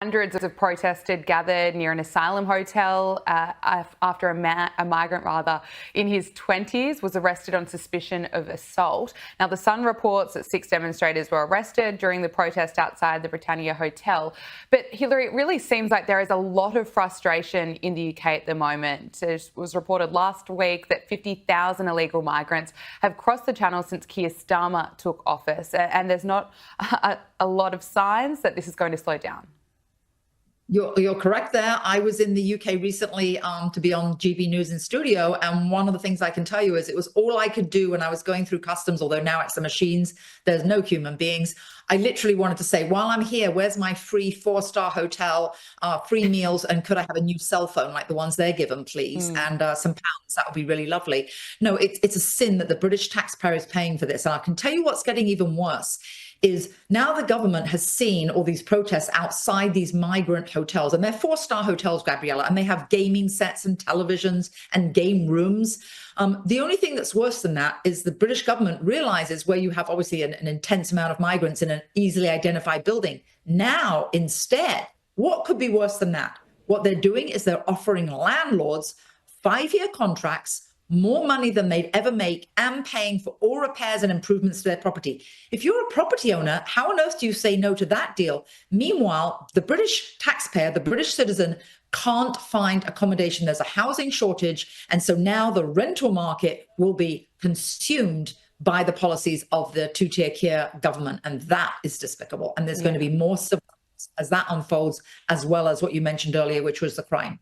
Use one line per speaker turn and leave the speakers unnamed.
Hundreds of protesters gathered near an asylum hotel after a migrant in his 20s was arrested on suspicion of assault. Now, The Sun reports that 6 demonstrators were arrested during the protest outside the Britannia Hotel. But, Hilary, it really seems like there is a lot of frustration in the UK at the moment. It was reported last week that 50,000 illegal migrants have crossed the Channel since Keir Starmer took office, and there's not a lot of signs that this is going to slow down.
You're correct there. I was in the UK recently to be on GB News in studio. And one of the things I can tell you is it was all I could do when I was going through customs, although now it's the machines, there's no human beings. I literally wanted to say, while I'm here, where's my free 4-star hotel, free meals, and could I have a new cell phone like the ones they're given, please? And some pounds, that would be really lovely. No, it's a sin that the British taxpayer is paying for this. And I can tell you what's getting even worse is now the government has seen all these protests outside these migrant hotels, and they're 4-star hotels, Gabriella, and they have gaming sets and televisions and game rooms. The only thing that's worse than that is the British government realizes where you have obviously an intense amount of migrants in an easily identified building. Now, instead, what could be worse than that? What they're doing is they're offering landlords 5-year contracts, more money than they'd ever make, and paying for all repairs and improvements to their property. If you're a property owner, how on earth do you say no to that deal? Meanwhile, the British taxpayer, the British citizen, can't find accommodation. There's a housing shortage. And so now the rental market will be consumed by the policies of the two-tier Keir government. And that is despicable. And there's going to be more surveillance as that unfolds, as well as what you mentioned earlier, which was the crime.